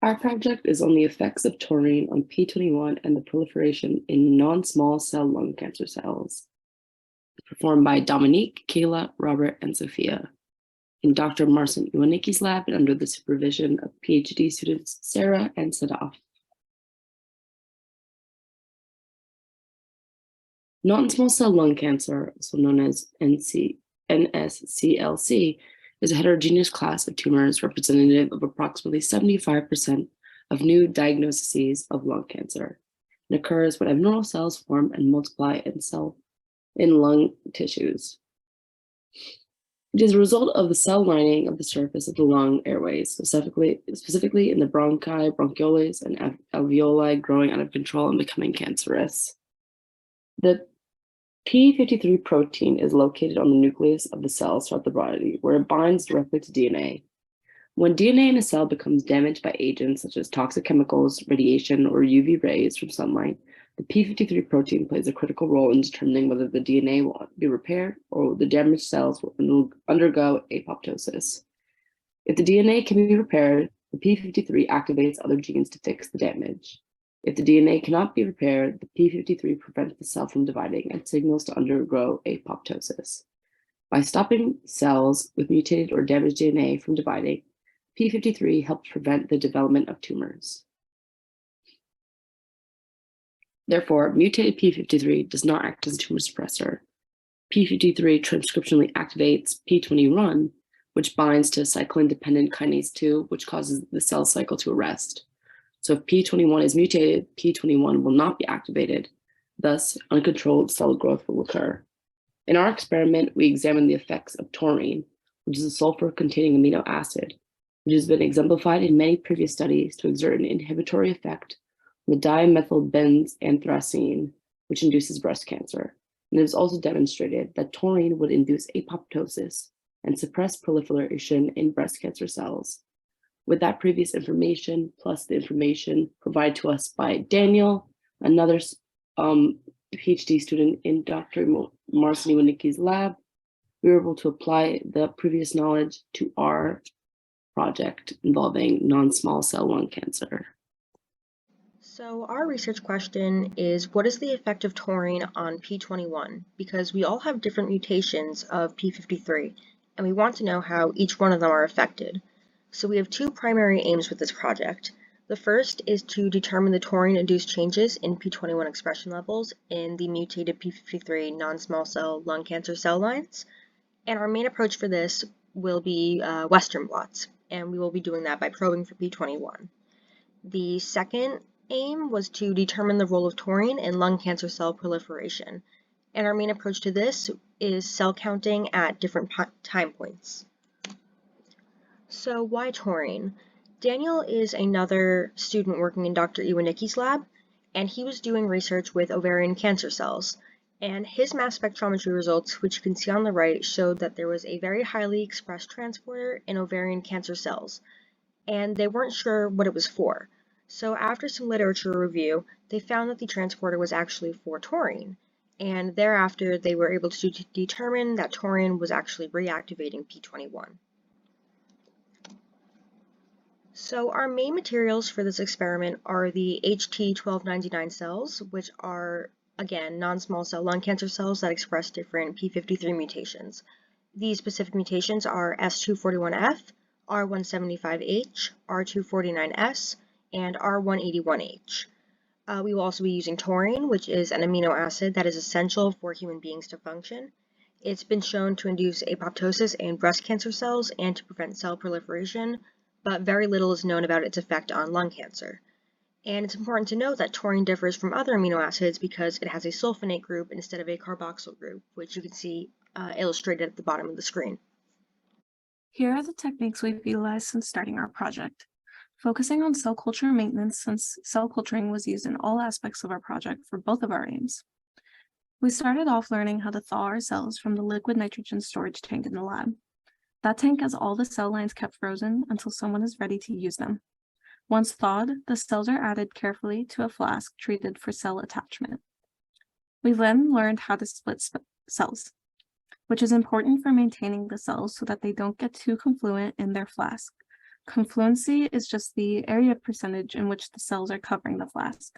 Our project is on the effects of taurine on P21 and the proliferation in non-small cell lung cancer cells. It's performed by Dominique, Kayla, Robert, and Sophia in Dr. Marcin Iwanicki's lab and under the supervision of PhD students Sarah and Sadaf. Non-small cell lung cancer, also known as NSCLC, is a heterogeneous class of tumors representative of approximately 75% of new diagnoses of lung cancer. It occurs when abnormal cells form and multiply in lung tissues. It is a result of the cell lining of the surface of the lung airways, specifically in the bronchi, bronchioles, and alveoli growing out of control and becoming cancerous. The P53 protein is located on the nucleus of the cells throughout the body, where it binds directly to DNA. When DNA in a cell becomes damaged by agents such as toxic chemicals, radiation, or UV rays from sunlight, the P53 protein plays a critical role in determining whether the DNA will be repaired or the damaged cells will undergo apoptosis. If the DNA can be repaired, the P53 activates other genes to fix the damage. If the DNA cannot be repaired, the P53 prevents the cell from dividing and signals to undergo apoptosis. By stopping cells with mutated or damaged DNA from dividing, P53 helps prevent the development of tumors. Therefore, mutated P53 does not act as a tumor suppressor. P53 transcriptionally activates P21, which binds to cyclin-dependent kinase 2, which causes the cell cycle to arrest. So if P21 is mutated, P21 will not be activated. Thus, uncontrolled cell growth will occur. In our experiment, we examined the effects of taurine, which is a sulfur-containing amino acid, which has been exemplified in many previous studies to exert an inhibitory effect on the dimethylbenzanthracene, which induces breast cancer. And it is also demonstrated that taurine would induce apoptosis and suppress proliferation in breast cancer cells. With that previous information, plus the information provided to us by Daniel, another PhD student in Dr. Marcin Iwanicki's lab, we were able to apply the previous knowledge to our project involving non-small cell lung cancer. So our research question is, what is the effect of taurine on P21? Because we all have different mutations of P53, and we want to know how each one of them are affected. So we have two primary aims with this project. The first is to determine the taurine-induced changes in P21 expression levels in the mutated P53 non-small cell lung cancer cell lines. And our main approach for this will be Western blots, and we will be doing that by probing for P21. The second aim was to determine the role of taurine in lung cancer cell proliferation. And our main approach to this is cell counting at different time points. So why taurine? Daniel is another student working in Dr. Iwanicki's lab, and he was doing research with ovarian cancer cells. And his mass spectrometry results, which you can see on the right, showed that there was a very highly expressed transporter in ovarian cancer cells, and they weren't sure what it was for. So after some literature review, they found that the transporter was actually for taurine, and thereafter they were able to determine that taurine was actually reactivating P21. So our main materials for this experiment are the HT1299 cells, which are, again, non-small cell lung cancer cells that express different P53 mutations. These specific mutations are S241F, R175H, R249S, and R181H. We will also be using taurine, which is an amino acid that is essential for human beings to function. It's been shown to induce apoptosis in breast cancer cells and to prevent cell proliferation, but very little is known about its effect on lung cancer. And it's important to note that taurine differs from other amino acids because it has a sulfonate group instead of a carboxyl group, which you can see illustrated at the bottom of the screen. Here are the techniques we've utilized since starting our project. Focusing on cell culture maintenance, since cell culturing was used in all aspects of our project for both of our aims. We started off learning how to thaw our cells from the liquid nitrogen storage tank in the lab. That tank has all the cell lines kept frozen until someone is ready to use them. Once thawed, the cells are added carefully to a flask treated for cell attachment. We then learned how to split cells, which is important for maintaining the cells so that they don't get too confluent in their flask. Confluency is just the area percentage in which the cells are covering the flask.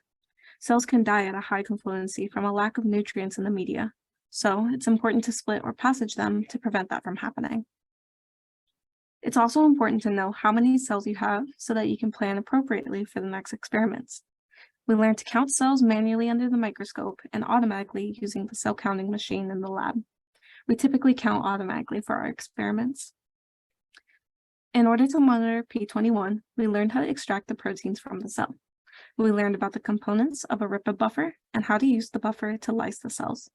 Cells can die at a high confluency from a lack of nutrients in the media, so it's important to split or passage them to prevent that from happening. It's also important to know how many cells you have so that you can plan appropriately for the next experiments. We learned to count cells manually under the microscope and automatically using the cell counting machine in the lab. We typically count automatically for our experiments. In order to monitor P21, we learned how to extract the proteins from the cell. We learned about the components of a lipid buffer and how to use the buffer to lyse the cells.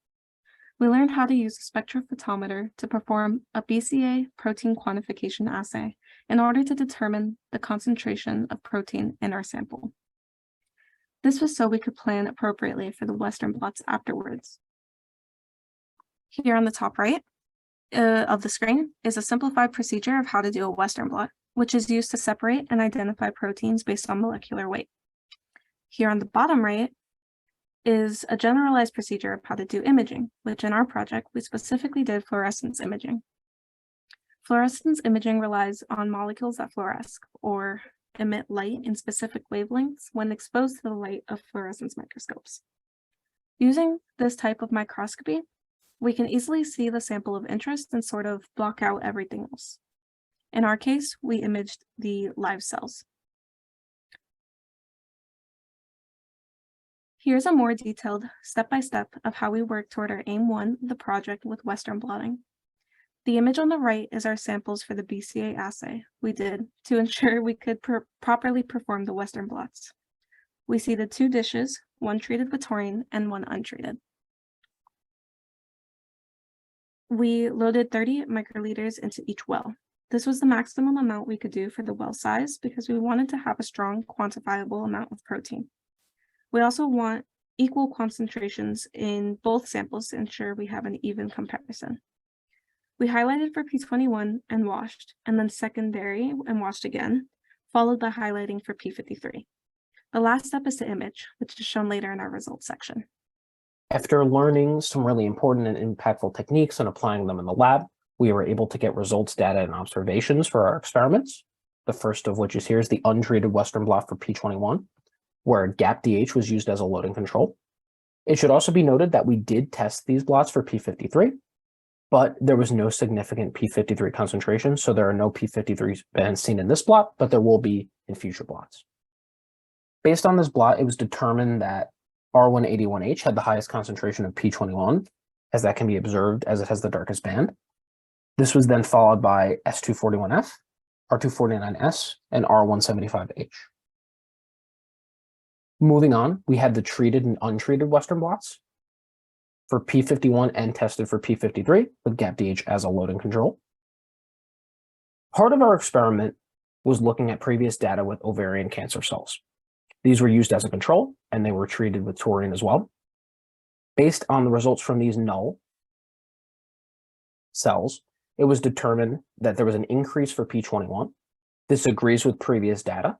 We learned how to use a spectrophotometer to perform a BCA protein quantification assay in order to determine the concentration of protein in our sample. This was so we could plan appropriately for the Western blots afterwards. Here on the top right of the screen is a simplified procedure of how to do a Western blot, which is used to separate and identify proteins based on molecular weight. Here on the bottom right is a generalized procedure of how to do imaging, which in our project, we specifically did fluorescence imaging. Fluorescence imaging relies on molecules that fluoresce or emit light in specific wavelengths when exposed to the light of fluorescence microscopes. Using this type of microscopy, we can easily see the sample of interest and sort of block out everything else. In our case, we imaged the live cells. Here's a more detailed step-by-step of how we work toward our aim 1 of the project with Western blotting. The image on the right is our samples for the BCA assay we did to ensure we could properly perform the Western blots. We see the 2 dishes, one treated with taurine and one untreated. We loaded 30 microliters into each well. This was the maximum amount we could do for the well size because we wanted to have a strong quantifiable amount of protein. We also want equal concentrations in both samples to ensure we have an even comparison. We highlighted for P21 and washed, and then secondary and washed again, followed by highlighting for P53. The last step is to image, which is shown later in our results section. After learning some really important and impactful techniques and applying them in the lab, we were able to get results, data, and observations for our experiments. The first of which is here is the untreated Western blot for P21, where GAP-DH was used as a loading control. It should also be noted that we did test these blots for P53, but there was no significant P53 concentration, so there are no P53 bands seen in this blot, but there will be in future blots. Based on this blot, it was determined that R181H had the highest concentration of P21, as that can be observed as it has the darkest band. This was then followed by S241F, R249S, and R175H. Moving on, we had the treated and untreated Western blots for P51 and tested for P53 with GAP-DH as a loading control. Part of our experiment was looking at previous data with ovarian cancer cells. These were used as a control, and they were treated with taurine as well. Based on the results from these null cells, it was determined that there was an increase for P21. This agrees with previous data.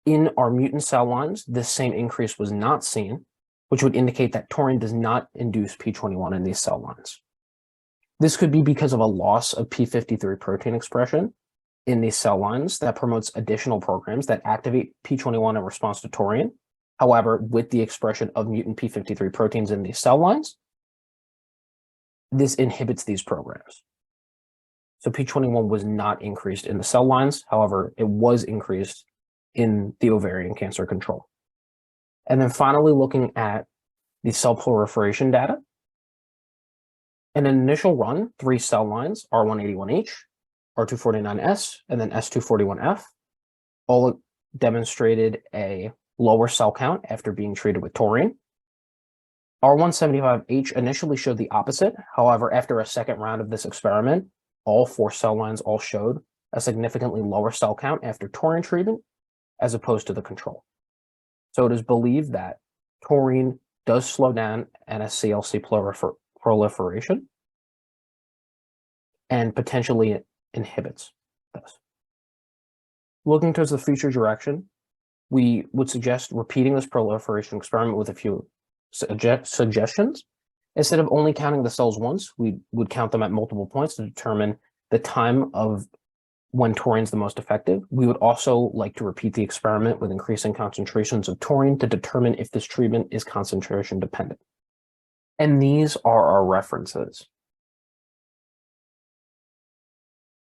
In our mutant cell lines, this same increase was not seen, which would indicate that taurine does not induce P21 in these cell lines. This could be because of a loss of P53 protein expression in these cell lines that promotes additional programs that activate P21 in response to taurine. However, with the expression of mutant P53 proteins in these cell lines, this inhibits these programs. So P21 was not increased in the cell lines. However, it was increased in the ovarian cancer control. And then finally, looking at the cell proliferation data. In an initial run, 3 cell lines, R181H, R249S, and then S241F, all demonstrated a lower cell count after being treated with taurine. R175H initially showed the opposite. However, after a second round of this experiment, all 4 cell lines all showed a significantly lower cell count after taurine treatment as opposed to the control. So it is believed that taurine does slow down NSCLC proliferation and potentially inhibits this. Looking towards the future direction, we would suggest repeating this proliferation experiment with a few suggestions. Instead of only counting the cells once, we would count them at multiple points to determine the time of when taurine is the most effective. We would also like to repeat the experiment with increasing concentrations of taurine to determine if this treatment is concentration dependent. And these are our references.